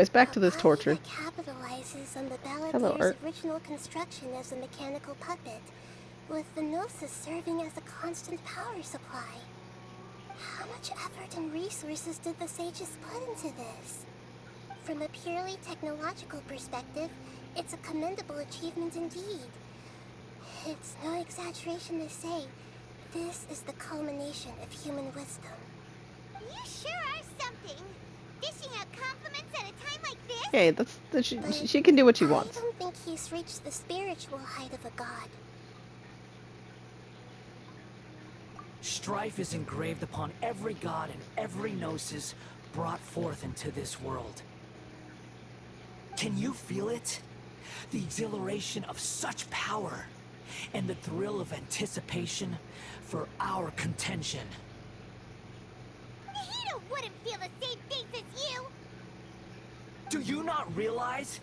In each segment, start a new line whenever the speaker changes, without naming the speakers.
It's back to this torture.
That capitalizes on the
Hello,
Balladeer's
Art.
original construction as a mechanical puppet, with the Gnosis serving as a constant power supply. How much effort and resources did the sages put into this? From a purely technological perspective, it's a commendable achievement indeed. It's no exaggeration to say, this is the culmination of human wisdom.
You sure are something. Dishing out compliments at a time like this?
Okay, she can do what she wants.
I don't think he's reached the spiritual height of a god.
Strife is engraved upon every god and every gnosis brought forth into this world. Can you feel it? The exhilaration of such power, and the thrill of anticipation for our contention.
Nahida wouldn't feel the same things as you!
Do you not realize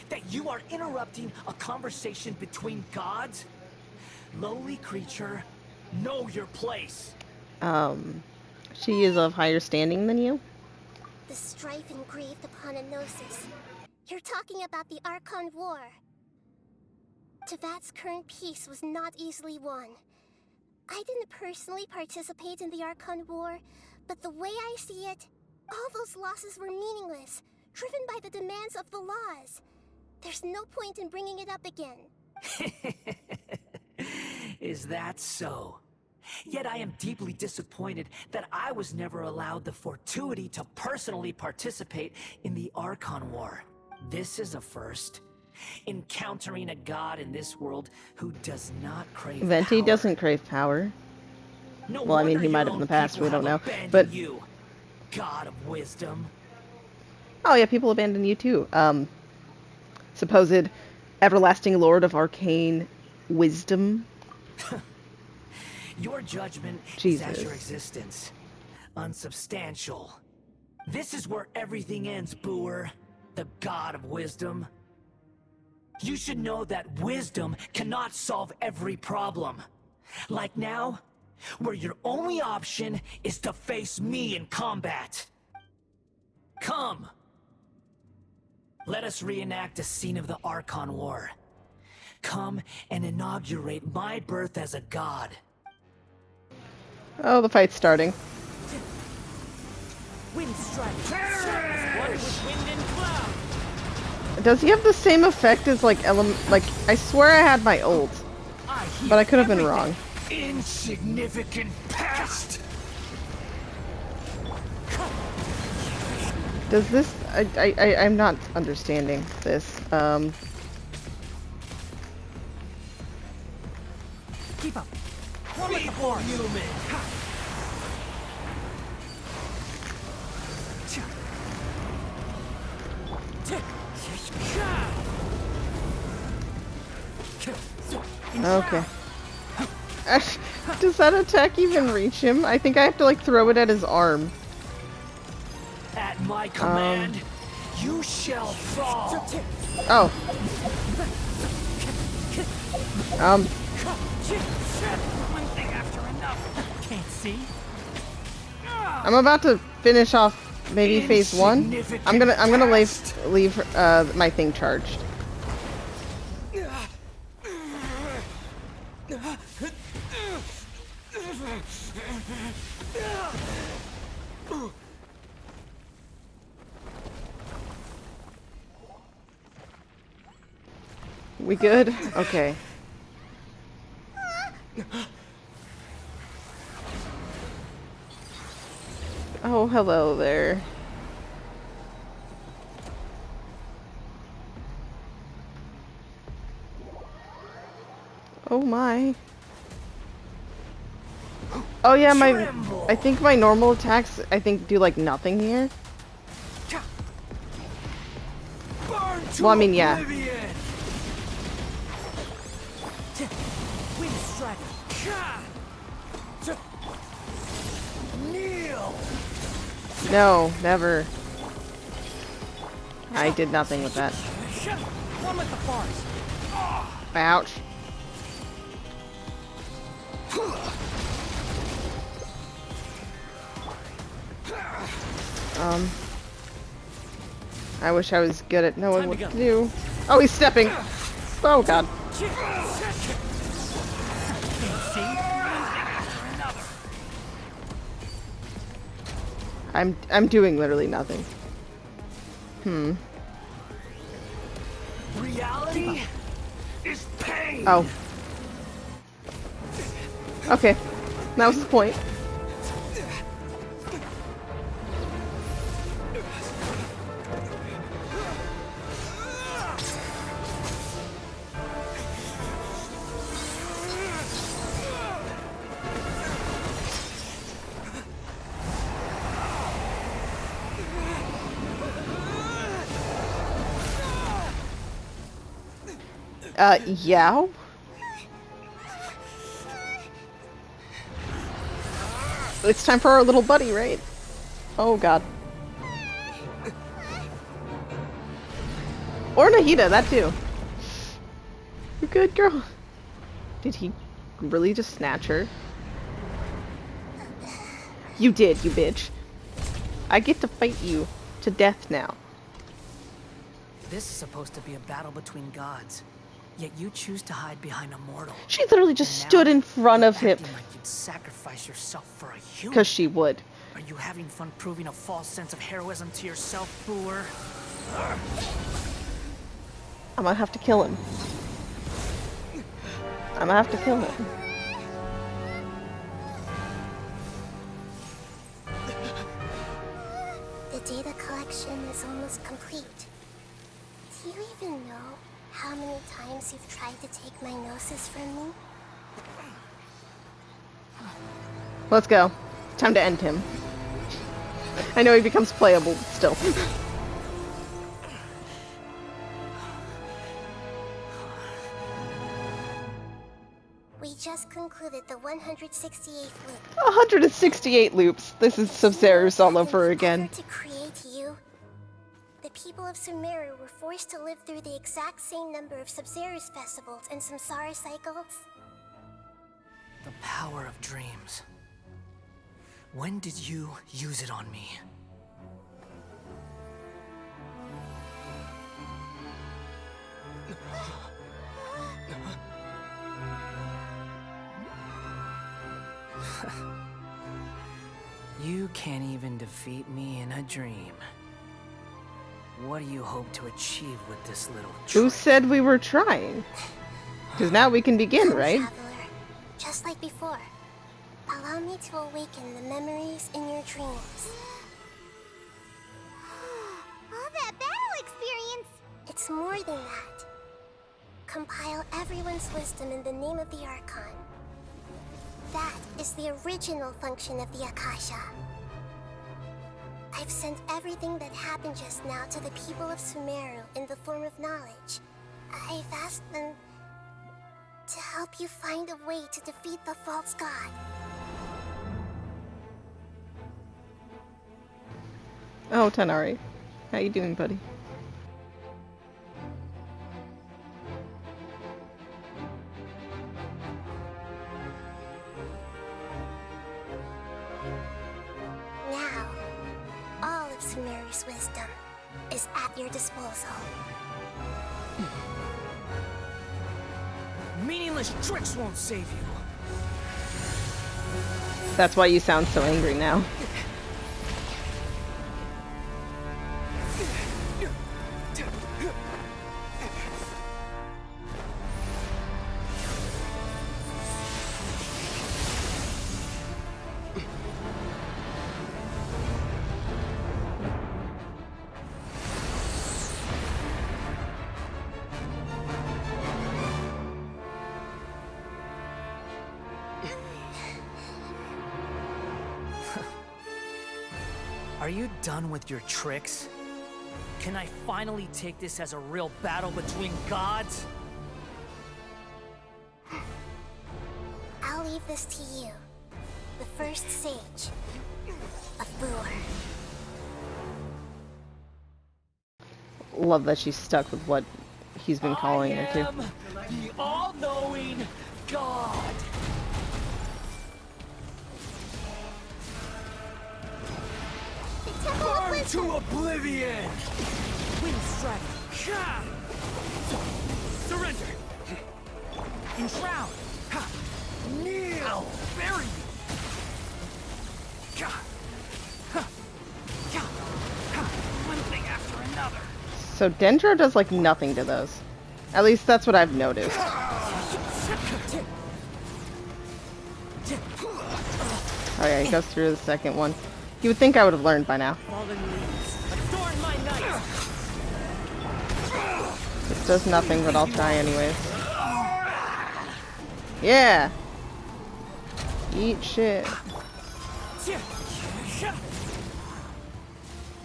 that you are interrupting a conversation between gods? Lowly creature, know your place.
She is of higher standing than you?
The strife engraved upon a gnosis. You're talking about the Archon War. Tevat's current peace was not easily won. I didn't personally participate in the Archon War, but the way I see it, all those losses were meaningless, driven by the demands of the laws. There's no point in bringing it up again.
Is that so? Yet I am deeply disappointed that I was never allowed the fortuity to personally participate in the Archon War. This is a first. Encountering a god in this world who does not crave
Venti
power.
doesn't crave power.
No
Well, I mean,
wonder
he might
your
have in the
own
past,
people
we don't
have
know.
abandoned
But
you, god of wisdom.
oh yeah, people abandon you too. Supposed everlasting lord of arcane wisdom.
Your judgment
Jesus.
is as your existence. Unsubstantial. This is where everything ends, Booer. The god of wisdom. You should know that wisdom cannot solve every problem. Like now, where your only option is to face me in combat. Come! Let us reenact a scene of the Archon War. Come and inaugurate my birth as a god.
Oh, the fight's starting.
Wind strike. One with wind and cloud.
Does he have the same effect as like I swear I had my ult, but I could have been wrong.
Insignificant pest.
Does this? I'm not understanding this.
Keep up. One with the force. Human.
Okay. Does that attack even reach him? I think I have to like throw it at his arm.
At my command, you shall fall.
Oh.
One thing after another. Can't see.
I'm about to finish off maybe phase 1. I'm gonna leave my thing charged. We good? Okay. Oh, hello there. Oh my. Oh yeah, I think my normal attacks, do like nothing here. Well, I mean, yeah.
Wind strike. Kneel.
No, never. I did nothing with that.
One with the force.
Ouch. I wish I was good at knowing
Time
what
to
to
go.
do. Oh, he's stepping. Oh god. I'm doing literally nothing.
Reality is pain.
Oh. Okay. That was the point. Yeah. It's time for our little buddy, right? Oh god. Or Nahida, that too. You good girl. Did he really just snatch her? You did, you bitch. I get to fight you to death now.
This is supposed to be a battle between gods, yet you choose to hide behind a mortal.
She literally just
And
stood
now
in front
you're
of him.
acting like you'd sacrifice yourself for a human.
Because she would.
Are you having fun proving a false sense of heroism to yourself, Booer?
I'm gonna have to kill him. I'm gonna have to kill him.
The data collection is almost complete. Do you even know how many times you've tried to take my gnosis from me?
Let's go. Time to end him. I know he becomes playable, but still.
We just concluded the 168th loop.
168 loops. This is Sumeru's all over again.
To create you, the people of Sumeru were forced to live through the exact same number of Sub-Zerus festivals and samsara cycles.
The power of dreams. When did you use it on me? You can't even defeat me in a dream. What do you hope to achieve with this little
Who
trick?
said we were trying? Because now we can begin,
Come,
right?
traveler. Just like before, allow me to awaken the memories in your dreams.
All that battle experience!
It's more than that. Compile everyone's wisdom in the name of the archon. That is the original function of the Akasha. I've sent everything that happened just now to the people of Sumeru in the form of knowledge. I've asked them to help you find a way to defeat the false god.
Oh, Tanari. How you doing, buddy?
Now, all of Sumeru's wisdom is at your disposal.
Meaningless tricks won't save you.
That's why you sound so angry now.
Are you done with your tricks? Can I finally take this as a real battle between gods?
I'll leave this to you, the first sage of Booer.
Love that she's stuck with what he's been calling her
I
to.
am the all-knowing God.
The Temple of
Burn
Wisdom!
to oblivion! Wind strike. Surrender. Enshroud. Kneel. Bury me. One thing after another.
So Dendro does like nothing to those. At least that's what I've noticed. Oh yeah, he goes through the second one. You would think I would have learned by now.
Fallen leaves. Adorn my night.
This does nothing, but I'll try anyways. Yeah! Eat shit.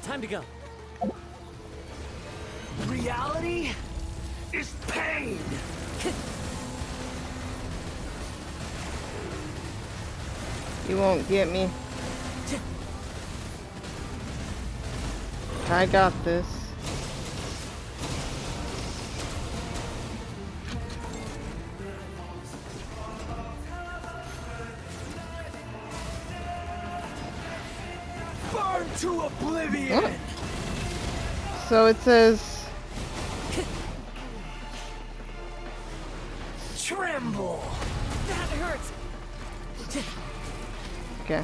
Time to go. Reality is pain.
You won't get me. I got this.
Burn to oblivion.
Oh. So it says
Tremble. That hurts.
okay.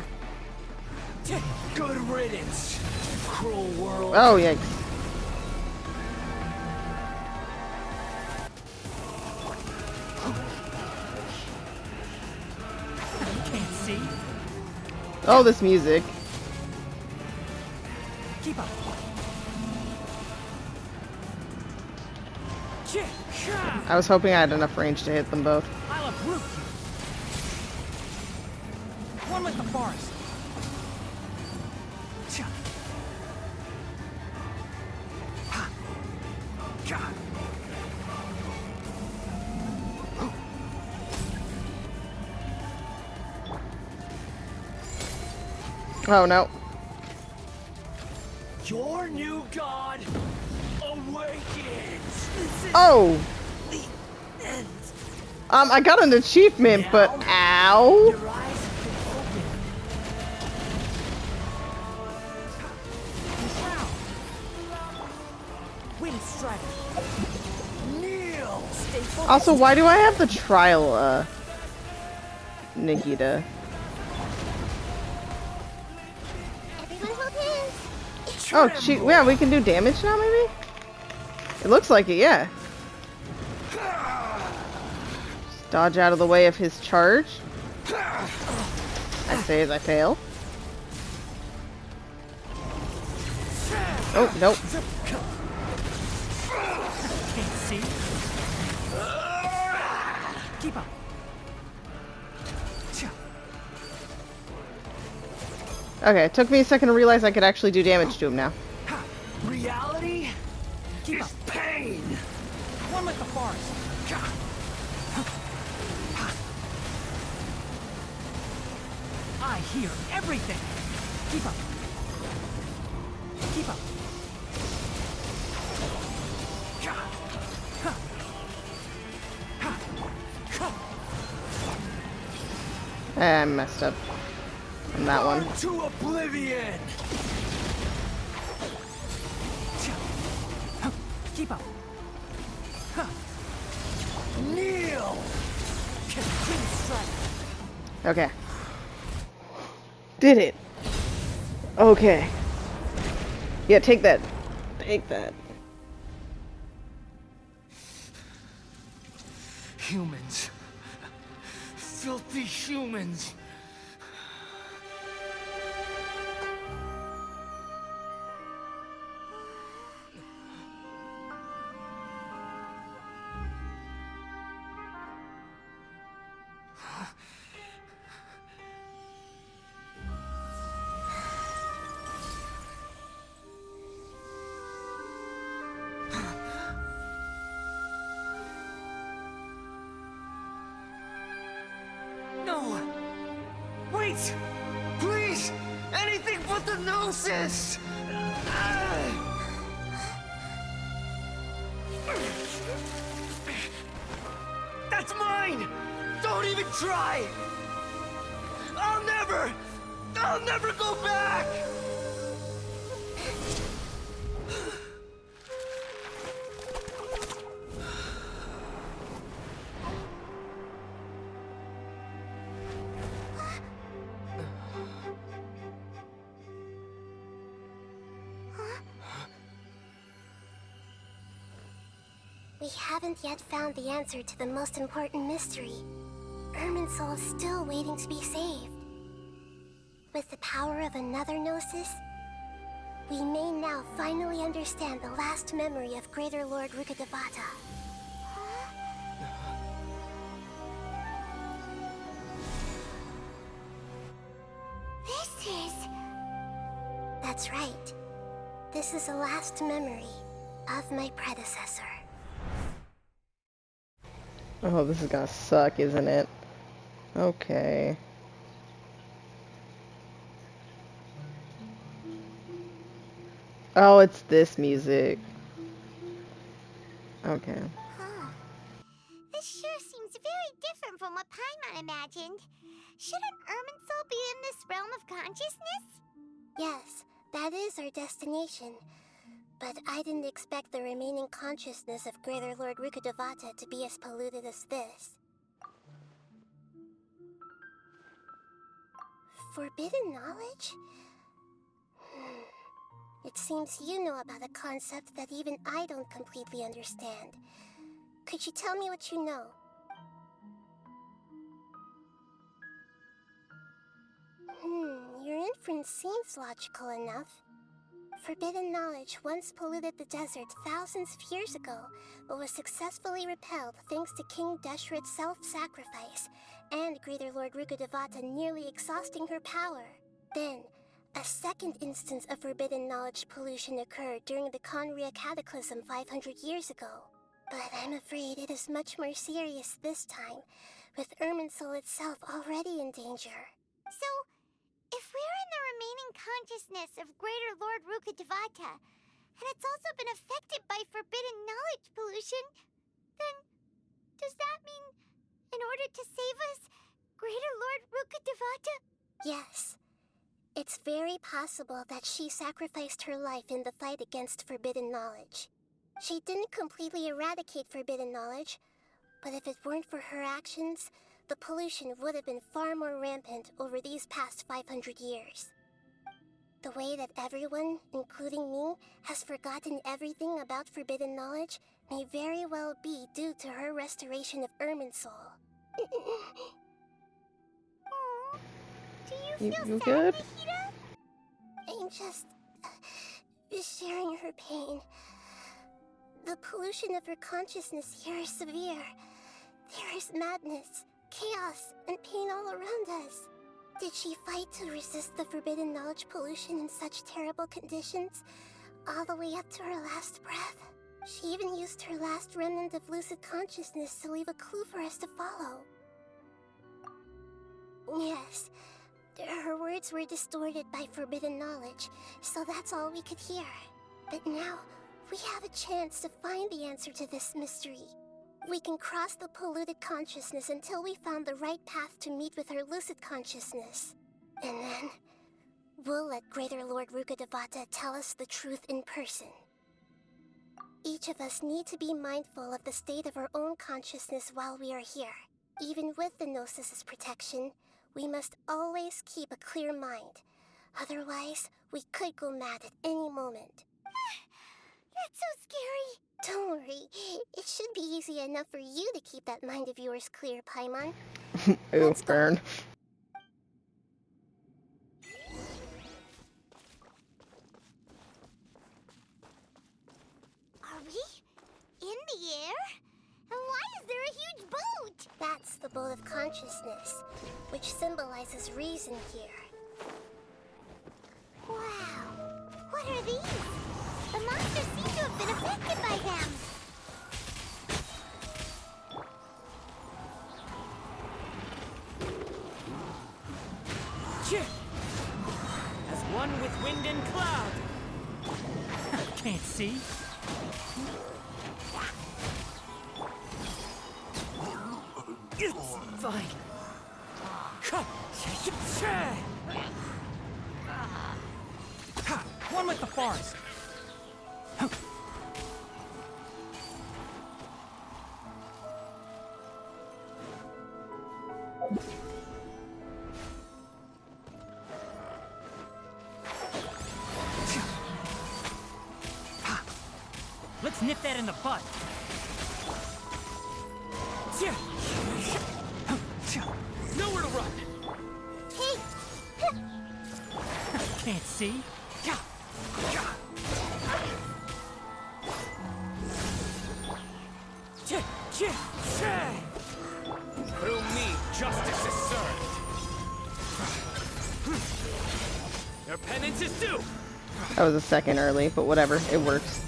Good riddance, cruel world.
Oh yikes.
Can't see.
Oh, this music.
Keep up.
I was hoping I had enough range to hit them both.
I'll uproot you. One with the forest.
Oh no.
Your new god awakens.
Oh! I got an achievement, but ow!
Your eyes have been opened. Wind strike. Kneel. Stay focused.
Also, why do I have the trial, Nikita?
Everyone hold hands.
Oh, yeah, we can do damage now, maybe? It looks like it, yeah. Just dodge out of the way of his charge. I say as I fail. Oh, nope.
Can't see. Keep up.
Okay, it took me a second to realize I could actually do damage to him now.
Reality is pain. One with the forest. I hear everything. Keep up. Keep up.
I messed up on that one.
To oblivion. Keep up. Kneel. Continue strike.
Okay. Did it. Okay. Yeah, take that. Take that.
Humans. Filthy humans. No! Wait! Please! Anything but the gnosis! That's mine! Don't even try! I'll never go back!
We haven't yet found the answer to the most important mystery. Irminsul is still waiting to be saved. With the power of another Gnosis, we may now finally understand the last memory of Greater Lord Rukkhadevata.
This is...
That's right. This is the last memory of my predecessor.
Oh, this is gonna suck, isn't it? Okay. Oh, it's this music. Okay.
Huh. This sure seems very different from what Paimon imagined. Shouldn't Irminsul be in this realm of consciousness?
Yes, that is our destination. But I didn't expect the remaining consciousness of Greater Lord Rukkhadevata to be as polluted as this. Forbidden knowledge? It seems you know about a concept that even I don't completely understand. Could you tell me what you know? Your inference seems logical enough. Forbidden knowledge once polluted the desert thousands of years ago, but was successfully repelled thanks to King Deshret's self-sacrifice, and Greater Lord Rukkhadevata nearly exhausting her power. Then, a second instance of forbidden knowledge pollution occurred during the Conria Cataclysm 500 years ago. But I'm afraid it is much more serious this time, with Irminsul itself already in danger.
So, if we're in the remaining consciousness of Greater Lord Rukkhadevata, and it's also been affected by forbidden knowledge pollution, then does that mean, in order to save us, Greater Lord Rukkhadevata?
Yes. It's very possible that she sacrificed her life in the fight against forbidden knowledge. She didn't completely eradicate forbidden knowledge, but if it weren't for her actions, the pollution would have been far more rampant over these past 500 years. The way that everyone, including me, has forgotten everything about forbidden knowledge may very well be due to her restoration of Irminsul.
Aww. Do you feel
You
sad,
good?
Nahida?
I'm just sharing her pain. The pollution of her consciousness here is severe. There is madness, chaos, and pain all around us. Did she fight to resist the forbidden knowledge pollution in such terrible conditions, all the way up to her last breath? She even used her last remnant of lucid consciousness to leave a clue for us to follow. Yes, her words were distorted by forbidden knowledge, so that's all we could hear. But now, we have a chance to find the answer to this mystery. We can cross the polluted consciousness until we found the right path to meet with her lucid consciousness. And then, we'll let Greater Lord Rukkhadevata tell us the truth in person. Each of us need to be mindful of the state of our own consciousness while we are here. Even with the Gnosis's protection, we must always keep a clear mind. Otherwise, we could go mad at any moment.
That's so scary.
Don't worry, it should be easy enough for you to keep that mind of yours clear, Paimon.
Ooh,
Let's go.
burn.
Are we in the air? And why is there a huge boat?
That's the boat of consciousness, which symbolizes reason here.
Wow. What are these? The monsters seem to have been affected by them.
As one with wind and cloud. Can't see. It's fine. One with the forest. Let's nip that in the bud. Nowhere to run.
Hey!
Can't see. Through me, justice is served. Your penance is due.
That was a second early, but whatever, it works.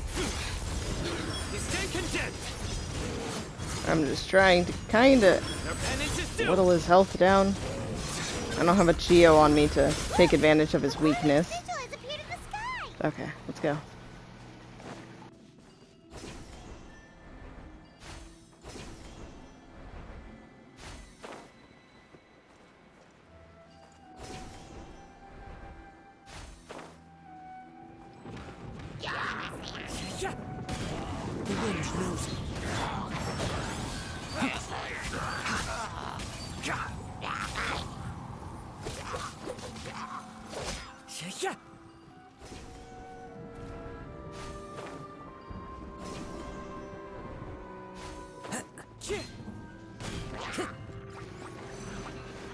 You stand condemned.
I'm just trying to kinda
Your penance is due.
whittle his health down. I don't have a Geo on me to take advantage of his weakness.
Sigil has appeared in the sky!
Okay, let's go.
The wind knows me.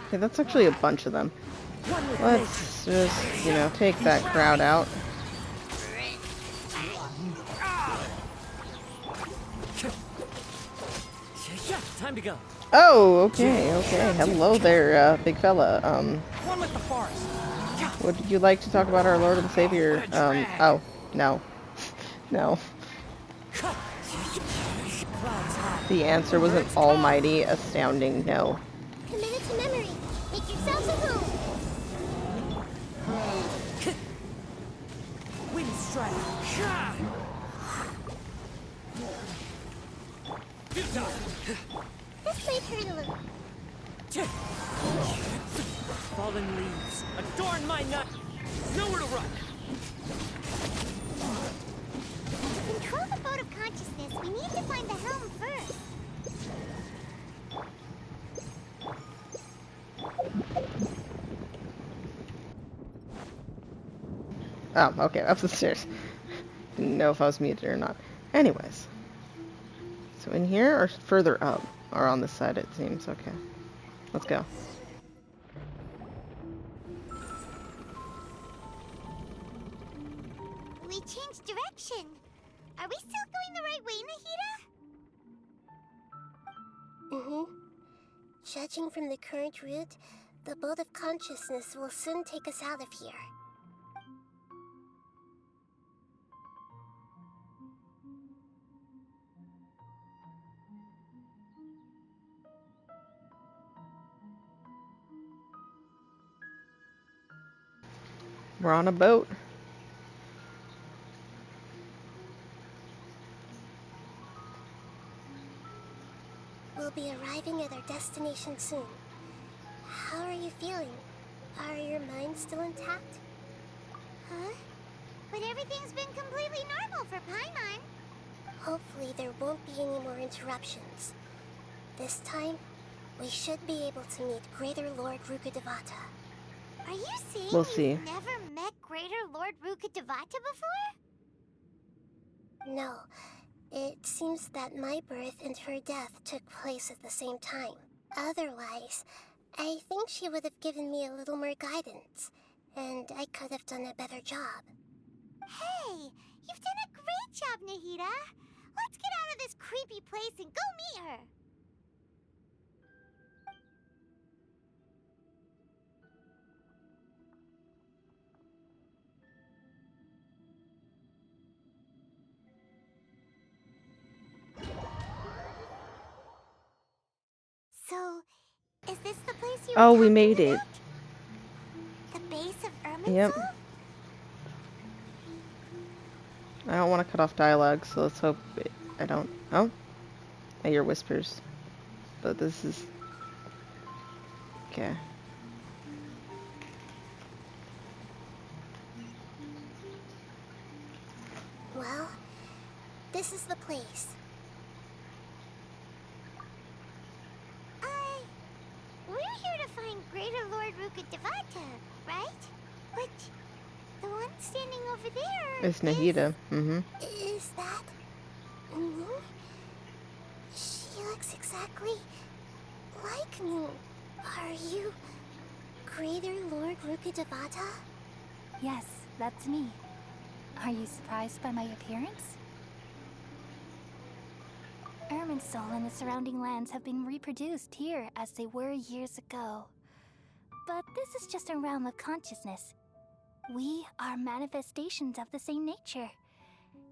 Okay, that's actually a bunch of them. Let's just, you know, take that crowd out.
Time to go.
Oh, okay, okay. Hello there, big fella.
One with the forest.
Would you like to talk about our Lord and Savior? Oh, no. No. The answer was an almighty, astounding no.
Commit it to memory. Make yourselves at home.
Wind strike.
This might hurt a little.
Fallen leaves adorn my night. Nowhere to run.
To control the boat of consciousness, we need to find the helm first.
Oh, okay, up the stairs. Didn't know if I was muted or not. Anyways. So in here or further up? Or on this side, it seems. Okay. Let's go.
We changed direction. Are we still going the right way, Nahida?
Mm-hmm. Judging from the current route, the boat of consciousness will soon take us out of here.
We're on a boat.
We'll be arriving at our destination soon. How are you feeling? Are your minds still intact?
Huh? But everything's been completely normal for Paimon.
Hopefully there won't be any more interruptions. This time, we should be able to meet Greater Lord Rukkhadevata.
Are you saying
We'll see.
you've never met Greater Lord Rukkhadevata before?
No, it seems that my birth and her death took place at the same time. Otherwise, I think she would have given me a little more guidance, and I could have done a better job.
Hey, you've done a great job, Nahida. Let's get out of this creepy place and go meet her. So, is this the place you were
Oh, we
talking
made it.
about? The base of Irminsul?
Yep. I don't want to cut off dialogue, so let's hope I don't. Oh? I hear whispers. But this is... Okay.
Well, this is the place.
We're here to find Greater Lord Rukkhadevata, right? But the one standing over there
It's Nahida. Mm-hmm.
Is that... me? She looks exactly exactly like me. Are you Greater Lord Rukkhadevata?
Yes, that's me. Are you surprised by my appearance? Irminsul and the surrounding lands have been reproduced here as they were years ago. But this is just a realm of consciousness. We are manifestations of the same nature.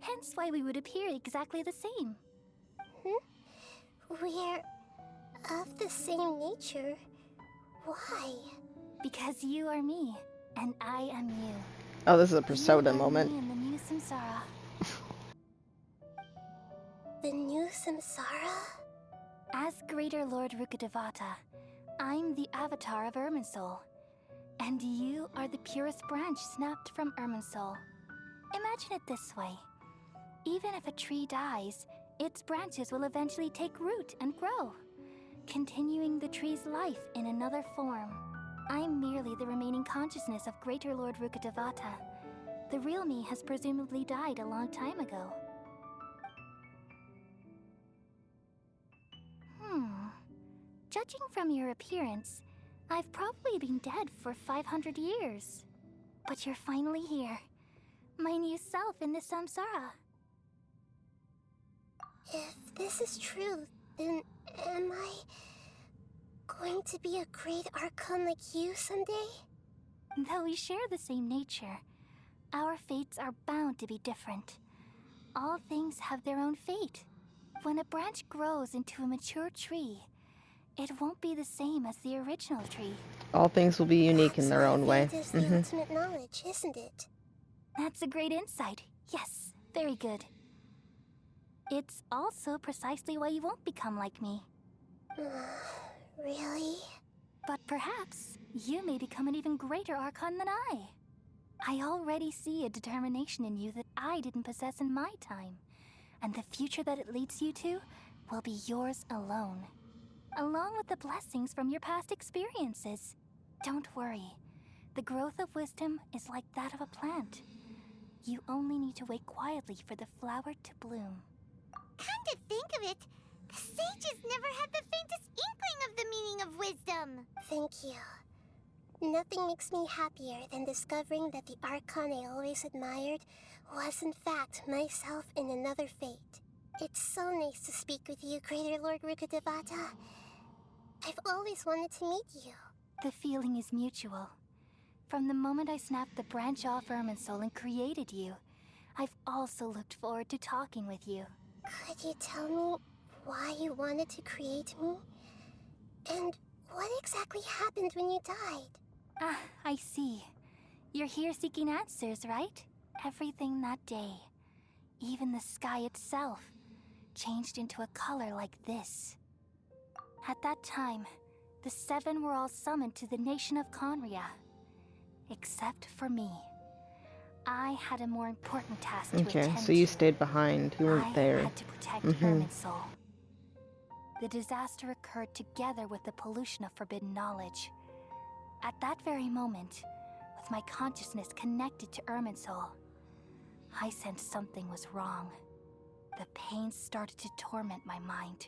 Hence why we would appear exactly the same.
We're of the same nature. Why?
Because you are me, and I am you.
Oh, this is a
You
Persona
are
moment.
me in the new samsara.
The new samsara?
As Greater Lord Rukkhadevata, I'm the avatar of Irminsul. And you are the purest branch snapped from Irminsul. Imagine it this way. Even if a tree dies, its branches will eventually take root and grow, continuing the tree's life in another form. I'm merely the remaining consciousness of Greater Lord Rukkhadevata. The real me has presumably died a long time ago. Judging from your appearance, I've probably been dead for 500 years. But you're finally here. My new self in the samsara.
If this is true, then am I going to be a great archon like you someday?
Though we share the same nature, our fates are bound to be different. All things have their own fate. When a branch grows into a mature tree, it won't be the same as the original tree.
All things will be unique in their own way.
Fate is the ultimate knowledge, isn't it?
That's a great insight. Yes, very good. It's also precisely why you won't become like me.
Really?
But perhaps you may become an even greater archon than I. I already see a determination in you that I didn't possess in my time. And the future that it leads you to will be yours alone. Along with the blessings from your past experiences. Don't worry. The growth of wisdom is like that of a plant. You only need to wait quietly for the flower to bloom.
Come to think of it, the sages never had the faintest inkling of the meaning of wisdom.
Thank you. Nothing makes me happier than discovering that the archon I always admired was in fact myself in another fate. It's so nice to speak with you, Greater Lord Rukkhadevata. I've always wanted to meet you.
The feeling is mutual. From the moment I snapped the branch off Irminsul and created you, I've also looked forward to talking with you.
Could you tell me why you wanted to create me? And what exactly happened when you died?
Ah, I see. You're here seeking answers, right? Everything that day, even the sky itself, changed into a color like this. At that time, the seven were all summoned to the nation of Conria. Except for me. I had a more important task to
Okay,
attend
so you
to.
stayed behind. You weren't there.
I had to protect Irminsul. The disaster occurred together with the pollution of forbidden knowledge. At that very moment, with my consciousness connected to Irminsul, I sensed something was wrong. The pain started to torment my mind.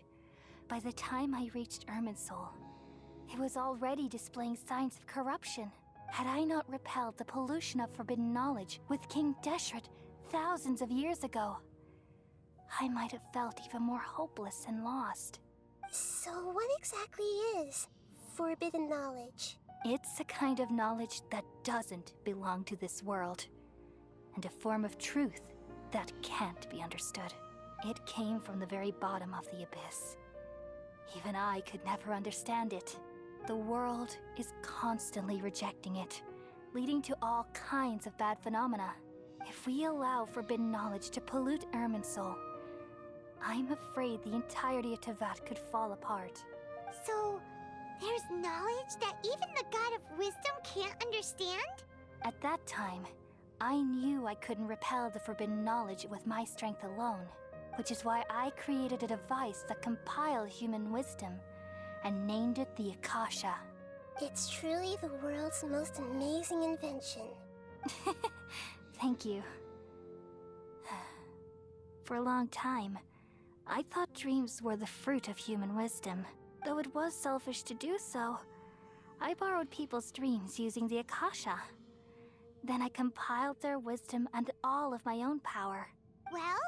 By the time I reached Irminsul, it was already displaying signs of corruption. Had I not repelled the pollution of forbidden knowledge with King Deshret thousands of years ago, I might have felt even more hopeless and lost.
So what exactly is forbidden knowledge?
It's a kind of knowledge that doesn't belong to this world, and a form of truth that can't be understood. It came from the very bottom of the abyss. Even I could never understand it. The world is constantly rejecting it, leading to all kinds of bad phenomena. If we allow forbidden knowledge to pollute Irminsul, I'm afraid the entirety of Teyvat could fall apart.
So, there's knowledge that even the god of wisdom can't understand?
At that time, I knew I couldn't repel the forbidden knowledge with my strength alone, which is why I created a device that compiled human wisdom and named it the Akasha.
It's truly the world's most amazing invention.
Thank you. For a long time,
I thought dreams were the fruit of human wisdom. Though it was selfish to do so, I borrowed people's dreams using the Akasha. Then I compiled their wisdom and all of my own power.
Well,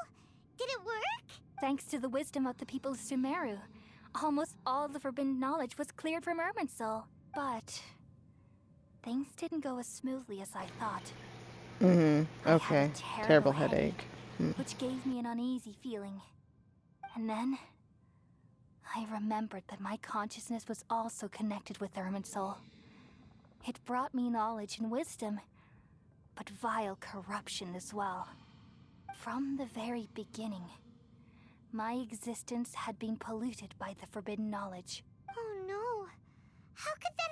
did it work?
Thanks to the wisdom of the people of Sumeru, almost all the forbidden knowledge was cleared from Irminsul. But things didn't go as smoothly as I thought.
Okay.
I had a
Terrible headache.
which gave me an uneasy feeling. And then I remembered that my consciousness was also connected with Irminsul. It brought me knowledge and wisdom, but vile corruption as well. From the very beginning, my existence had been polluted by the forbidden knowledge.
Oh no. How could that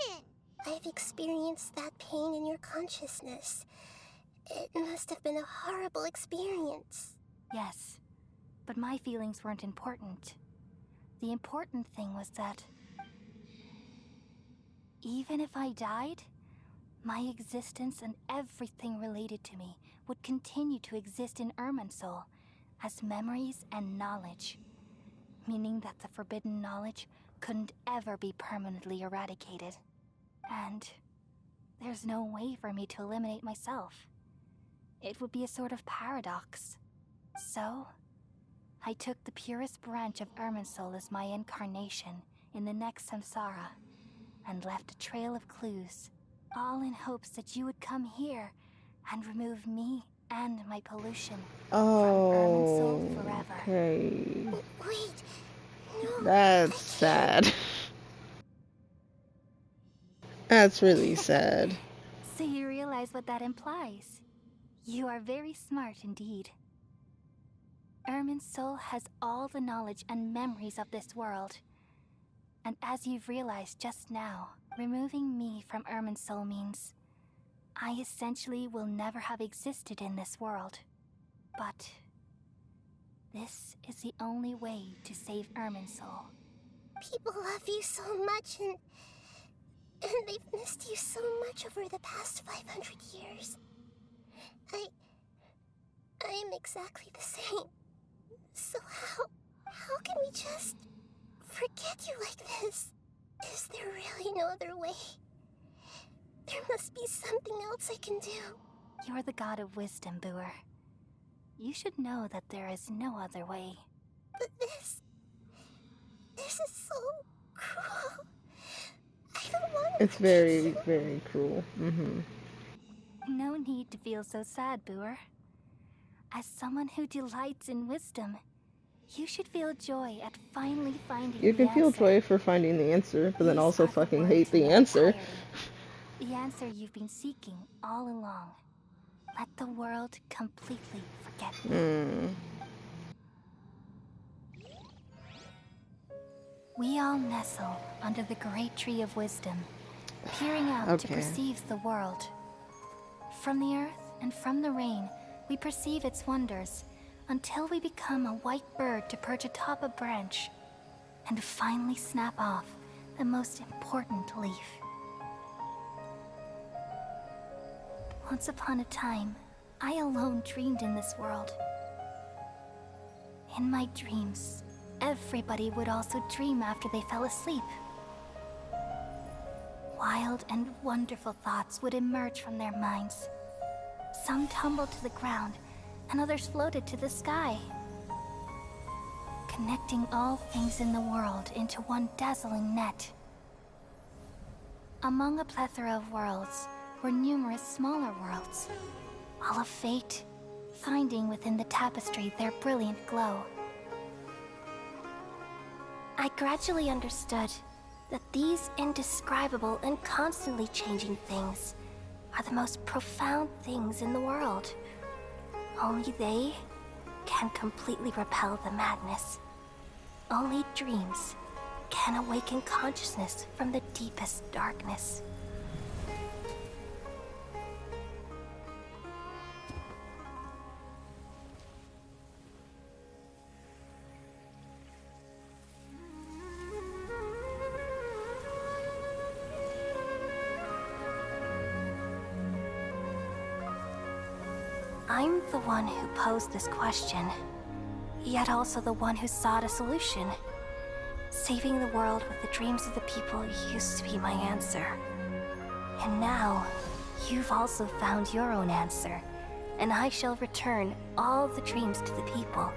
happen?
I've experienced that pain in your consciousness. It must have been a horrible experience.
Yes, but my feelings weren't important. The important thing was that even if I died, my existence and everything related to me would continue to exist in Irminsul as memories and knowledge, meaning that the forbidden knowledge couldn't ever be permanently eradicated. And there's no way for me to eliminate myself. It would be a sort of paradox. So, I took the purest branch of Irminsul as my incarnation in the next samsara, and left a trail of clues, all in hopes that you would come here and remove me and my pollution from Irminsul forever.
Okay.
Wait, no.
That's sad. That's really sad.
So you realize what that implies. You are very smart indeed. Irminsul has all the knowledge and memories of this world. And as you've realized just now, removing me from Irminsul means I essentially will never have existed in this world. But this is the only way to save Irminsul.
People love you so much, and they've missed you so much over the past 500 years. I am exactly the same. So how can we just forget you like this? Is there really no other way? There must be something else I can do.
You're the god of wisdom, Booer. You should know that there is no other way.
But this is so cruel. I don't want to.
It's very, very cruel.
No need to feel so sad, Booer. As someone who delights in wisdom, you should feel joy at finally finding
You
the
can feel
answer.
joy for finding the answer, but then
These
also
are the
fucking
words
hate the
in
answer.
entirety. The answer you've been seeking all along. Let the world completely forget me. We all nestle under the great tree of wisdom, peering out to
Okay.
perceive the world. From the earth and from the rain, we perceive its wonders, until we become a white bird to perch atop a branch, and finally snap off the most important leaf. Once upon a time, I alone dreamed in this world. In my dreams, everybody would also dream after they fell asleep. Wild and wonderful thoughts would emerge from their minds. Some tumbled to the ground, and others floated to the sky, connecting all things in the world into one dazzling net. Among a plethora of worlds were numerous smaller worlds, all of fate, finding within the tapestry their brilliant glow. I gradually understood that these indescribable and constantly changing things are the most profound things in the world. Only they can completely repel the madness. Only dreams can awaken consciousness from the deepest darkness. I'm the one who posed this question. yet also the one who sought a solution. Saving the world with the dreams of the people used to be my answer. And now, you've also found your own answer, and I shall return all the dreams to the people.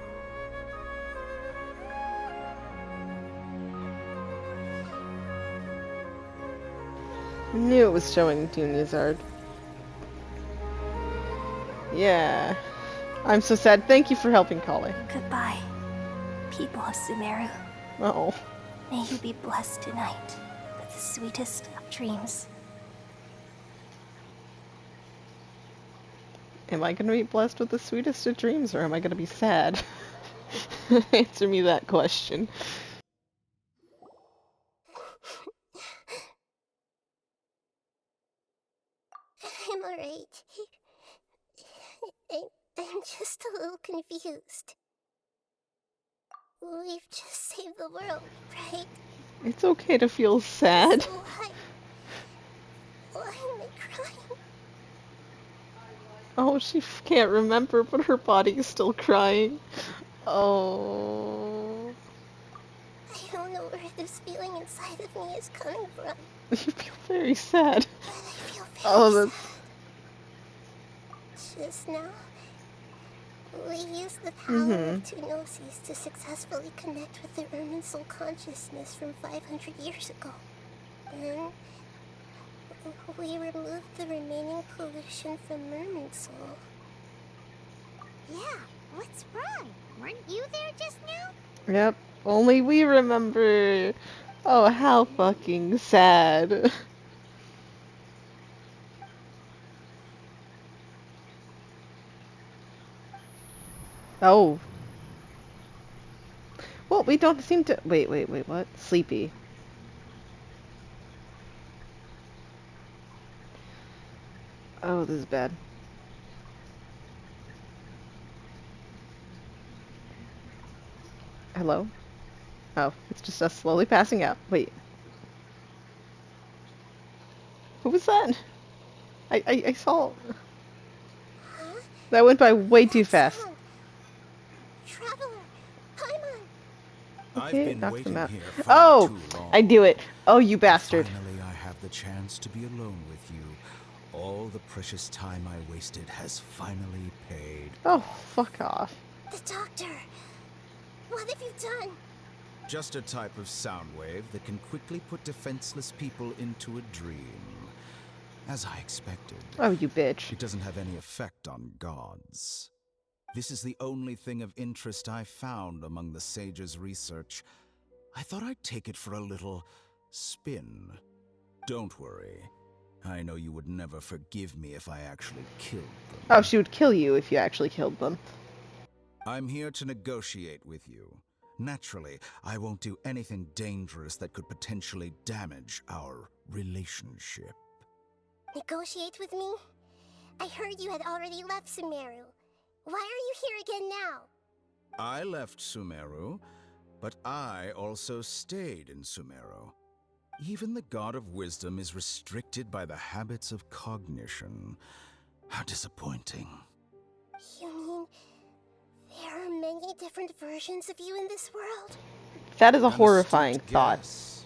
Knew it was showing Dunyarzad. Yeah. I'm so sad. Thank you for helping, Kali.
Goodbye, people of Sumeru.
Oh.
May you be blessed tonight with the sweetest of dreams.
Am I going to be blessed with the sweetest of dreams, or am I going to be sad? Answer me that question.
I'm alright. I'm just a little confused. We've just saved the world, right?
It's okay to feel sad.
So why am I crying?
Oh, she can't remember, but her body is still crying. Oh.
I don't know where this feeling inside of me is coming from,
You feel very sad.
but I feel very
Oh, that's...
sad. Just now, we used the power of two gnosis to successfully connect with the Ermin soul consciousness from 500 years ago. Then, we removed the remaining pollution from Mermaid Soul.
Yeah, what's wrong? Weren't you there just now?
Yep, only we remember. Oh, how fucking sad. Oh. Well, we don't seem to... Wait, what? Sleepy. Oh, this is bad. Hello? Oh, it's just us slowly passing out. Wait. Who was that? I saw...
Huh?
That went by way too fast.
Sound. Traveler, Paimon.
I've
Okay,
been
knocked
waiting
them out.
here far
Oh!
too long.
I do it. Oh, you bastard.
Finally, I have the chance to be alone with you. All the precious time I wasted has finally paid.
Oh, fuck off.
The doctor. What have you done?
Just a type of sound wave that can quickly put defenseless people into a dream. As I expected.
Oh, you bitch.
It doesn't have any effect on gods. This is the only thing of interest I found among the sage's research. I thought I'd take it for a little spin. Don't worry. I know you would never forgive me if I actually killed them.
Oh, she would kill you if you actually killed them.
I'm here to negotiate with you. Naturally, I won't do anything dangerous that could potentially damage our relationship.
Negotiate with me? I heard you had already left Sumeru. Why are you here again now?
I left Sumeru, but I also stayed in Sumeru. Even the God of Wisdom is restricted by the habits of cognition. How disappointing.
You mean there are many different versions of you in this world?
That is a
An
horrifying
astute
thought.
guess.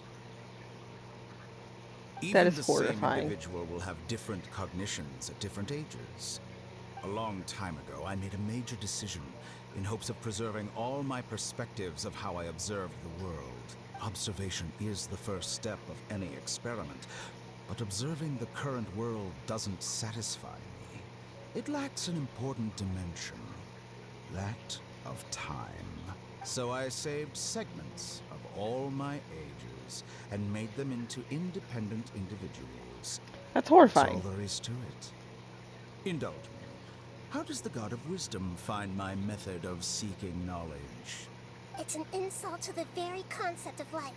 That
Even
is
the
horrifying.
same individual will have different cognitions at different ages. A long time ago, I made a major decision in hopes of preserving all my perspectives of how I observed the world. Observation is the first step of any experiment, but observing the current world doesn't satisfy me. It lacks an important dimension, that of time. So I saved segments of all my ages and made them into independent individuals.
That's
That's
horrifying.
all there is to it. Indulge me. How does the God of Wisdom find my method of seeking knowledge?
It's an insult to the very concept of life.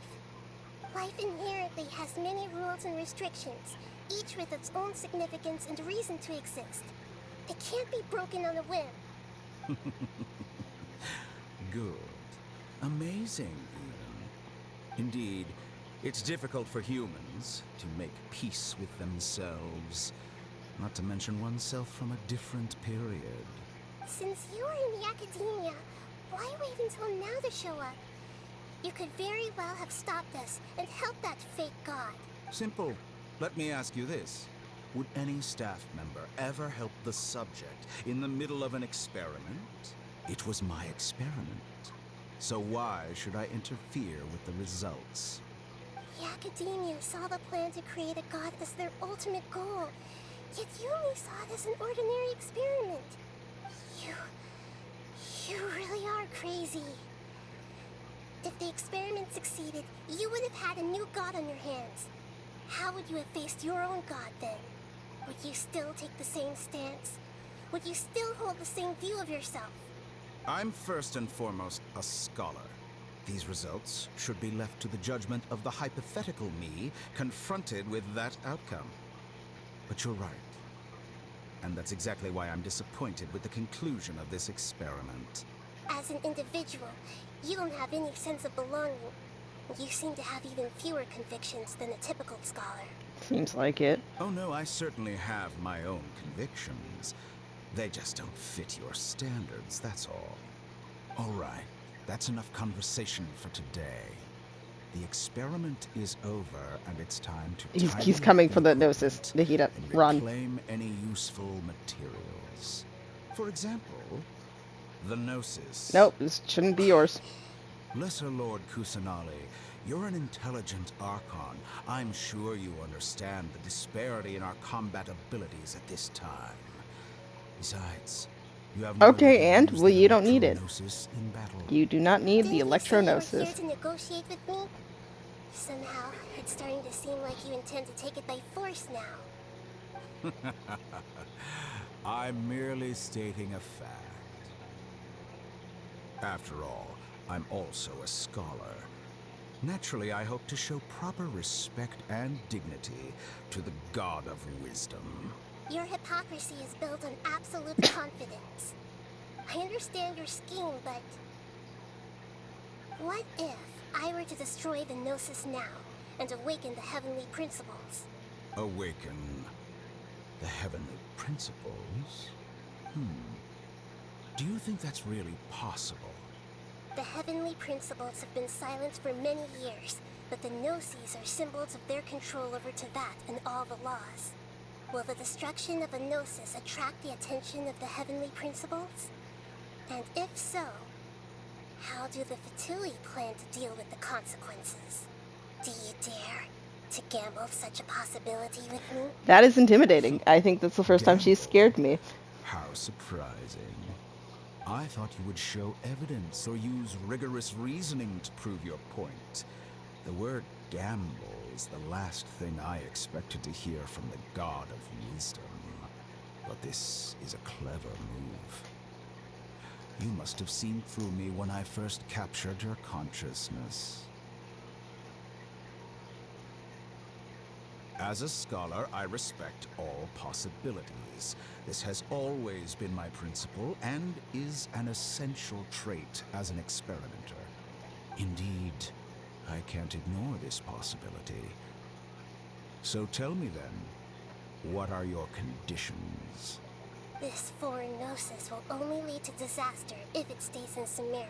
Life inherently has many rules and restrictions, each with its own significance and reason to exist. It can't be broken on a whim.
Good. Amazing, even. Indeed, it's difficult for humans to make peace with themselves, not to mention oneself from a different period.
Since you are in the academia, Why wait until now to show up? You could very well have stopped us and helped that fake god.
Simple. Let me ask you this. Would any staff member ever help the subject in the middle of an experiment? It was my experiment. So why should I interfere with the results?
The Academia saw the plan to create a god as their ultimate goal. Yet you only saw it as an ordinary experiment. You really are crazy. If the experiment succeeded, you would have had a new god on your hands. How would you have faced your own god then? Would you still take the same stance? Would you still hold the same view of yourself?
I'm first and foremost a scholar. These results should be left to the judgment of the hypothetical me confronted with that outcome. But you're right. And that's exactly why I'm disappointed with the conclusion of this experiment.
As an individual, you don't have any sense of belonging. You seem to have even fewer convictions than a typical scholar.
Seems like it.
Oh no, I certainly have my own convictions. They just don't fit your standards, that's all. All right, that's enough conversation for today. The experiment is over, and it's time to
He's coming for the Gnosis. Nahida,
and
run.
reclaim any useful materials. For example, the Gnosis.
Nope, this shouldn't be yours.
Lesser Lord Kusanali, you're an intelligent archon. I'm sure you understand the disparity in our combat abilities at this time. Besides, you have no
Okay,
way to
and?
use
Well,
the
you don't need it.
Electro-Gnosis in battle.
You do not need the
Didn't you say you were
Electro-Gnosis.
here to negotiate with me? Somehow, it's starting to seem like you intend to take it by force now.
I'm merely stating a fact. After all, I'm also a scholar. Naturally, I hope to show proper respect and dignity to the God of Wisdom.
Your hypocrisy is built on absolute confidence. I understand your scheme, but... what if I were to destroy the Gnosis now and awaken the heavenly principles?
Awaken the heavenly principles? Do you think that's really possible?
The heavenly principles have been silent for many years, but the Gnosis are symbols of their control over Teyvat and all the laws. Will the destruction of a Gnosis attract the attention of the heavenly principles? And if so, how do the Fatui plan to deal with the consequences? Do you dare to gamble such a possibility with me?
That is intimidating. I think that's the first time she's scared me.
How surprising. I thought you would show evidence or use rigorous reasoning to prove your point. The word gamble is the last thing I expected to hear from the God of Wisdom. But this is a clever move. You must have seen through me when I first captured your consciousness. As a scholar, I respect all possibilities. This has always been my principle and is an essential trait as an experimenter. Indeed, I can't ignore this possibility. So tell me then, what are your conditions?
This foreign Gnosis will only lead to disaster if it stays in Sumeru.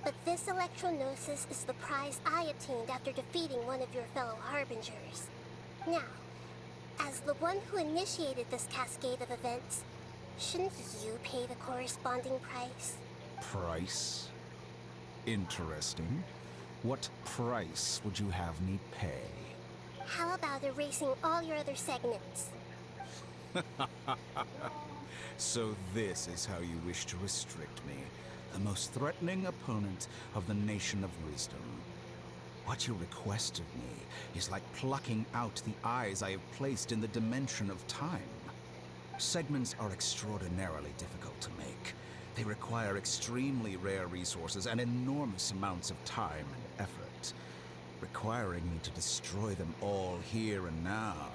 But this Electro-Gnosis is the prize I obtained after defeating one of your fellow Harbingers. Now, as the one who initiated this cascade of events, shouldn't you pay the corresponding price?
Price? Interesting. What price would you have me pay?
How about erasing all your other segments?
So this is how you wish to restrict me, the most threatening opponent of the Nation of Wisdom. What you request of me is like plucking out the eyes I have placed in the dimension of time. Segments are extraordinarily difficult to make. They require extremely rare resources and enormous amounts of time and effort, requiring me to destroy them all here and now.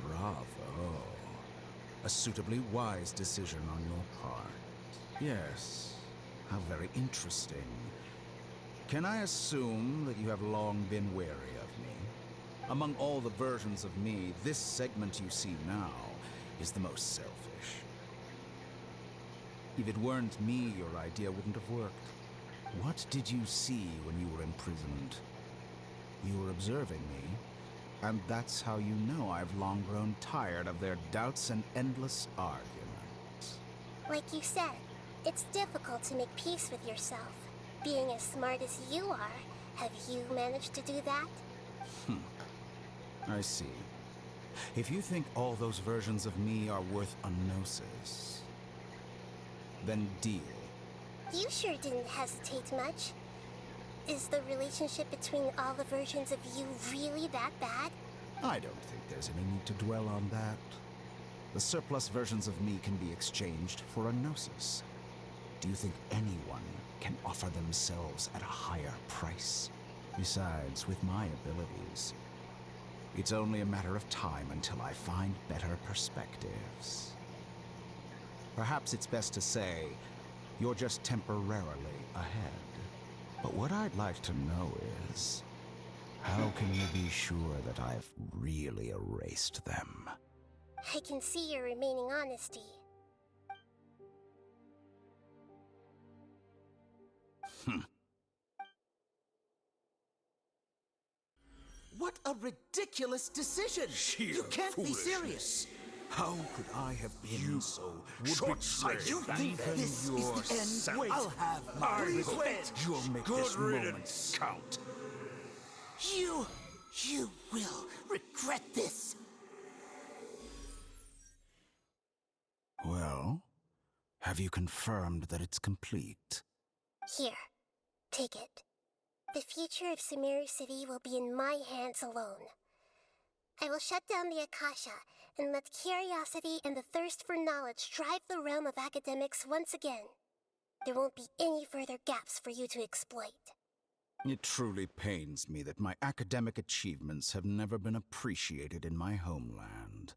Bravo. A suitably wise decision on your part. Yes, how very interesting. Can I assume that you have long been wary of me? Among all the versions of me, this segment you see now is the most selfish. If it weren't me, your idea wouldn't have worked. What did you see when you were imprisoned? You were observing me, and that's how you know I've long grown tired of their doubts and endless arguments.
Like you said, it's difficult to make peace with yourself. Being as smart as you are, have you managed to do that?
I see. If you think all those versions of me are worth a gnosis, then deal.
You sure didn't hesitate much. Is the relationship between all the versions of you really that bad?
I don't think there's any need to dwell on that. The surplus versions of me can be exchanged for a gnosis. Do you think anyone can offer themselves at a higher price? Besides, with my abilities, it's only a matter of time until I find better perspectives. Perhaps it's best to say, you're just temporarily ahead. But what I'd like to know is, how can you be sure that I've really erased them?
I can see your remaining honesty.
What a ridiculous decision! You can't be serious!
How could I have been so
short-sighted? You think this is the end? Wait, I'll have my revenge!
You'll make this moment count.
You will regret this!
Well, have you confirmed that it's complete?
Here, take it. The future of Sumeru City will be in my hands alone. I will shut down the Akasha and let curiosity and the thirst for knowledge drive the realm of academics once again. There won't be any further gaps for you to exploit.
It truly pains me that my academic achievements have never been appreciated in my homeland.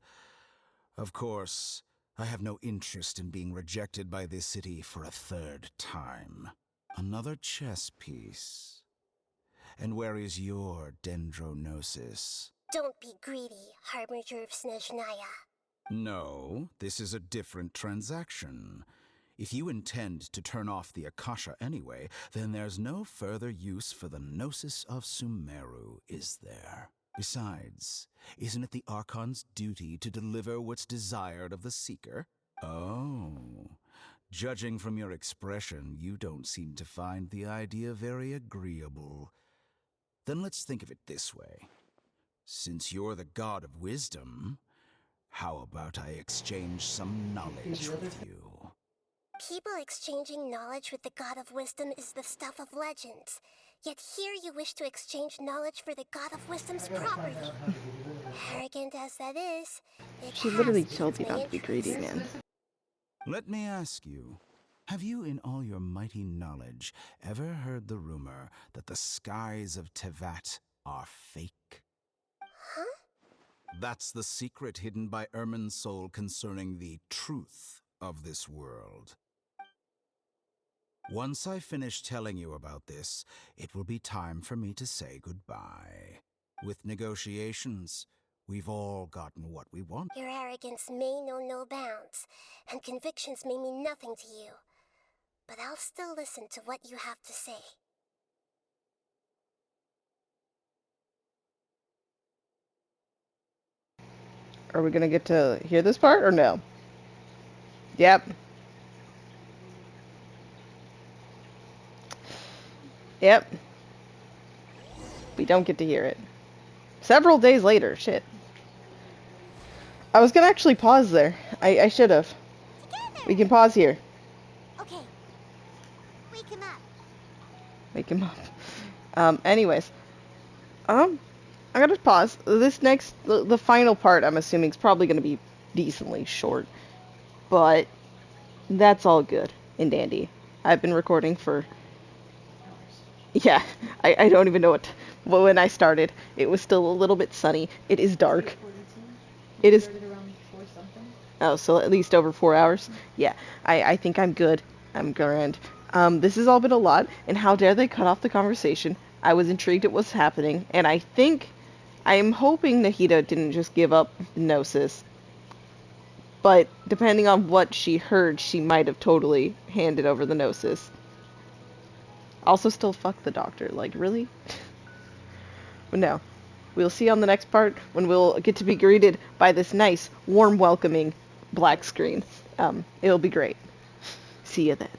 Of course, I have no interest in being rejected by this city for a third time. Another chess piece. And where is your dendronosis?
Don't be greedy, Harbinger of Snezhnaya.
No, this is a different transaction. If you intend to turn off the Akasha anyway, then there's no further use for the Gnosis of Sumeru, is there? Besides, isn't it the Archon's duty to deliver what's desired of the Seeker? Oh, judging from your expression, you don't seem to find the idea very agreeable. Then let's think of it this way. Since you're the god of wisdom, how about I exchange some knowledge with you?
People exchanging knowledge with the god of wisdom is the stuff of legends. Yet here you wish to exchange knowledge for the god of wisdom's property. Arrogant as that is, it
She
has
literally
piqued
told you
my
not to be greedy,
interest.
man.
Let me ask you, have you in all your mighty knowledge ever heard the rumor that the skies of Tevat are fake?
Huh?
That's the secret hidden by Irminsul concerning the truth of this world. Once I finish telling you about this, it will be time for me to say goodbye. With negotiations, we've all gotten what we want.
Your arrogance may know no bounds, and convictions may mean nothing to you. But I'll still listen to what you have to say.
Are we gonna get to hear this part or no? Yep. Yep. We don't get to hear it. Several days later, shit. I was gonna actually pause there. I should have.
Together!
We can pause here.
Okay. Wake him up.
Wake him up. Anyways. I gotta pause. This next, the final part, I'm assuming, is probably gonna be decently short. But that's all good and dandy. I've been recording for... Yeah, I don't even know what... Well, when I started, it was still a little bit sunny. It is dark. It is... Oh, so at least over 4 hours? Yeah, I think I'm good. I'm grand. This has all been a lot, and how dare they cut off the conversation? I was intrigued at what's happening, and I think... I am hoping Nahida didn't just give up Gnosis. But depending on what she heard, she might have totally handed over the Gnosis. Also still fuck the doctor, like, really? But no. We'll see on the next part when we'll get to be greeted by this nice, warm, welcoming black screen. It'll be great. See you then.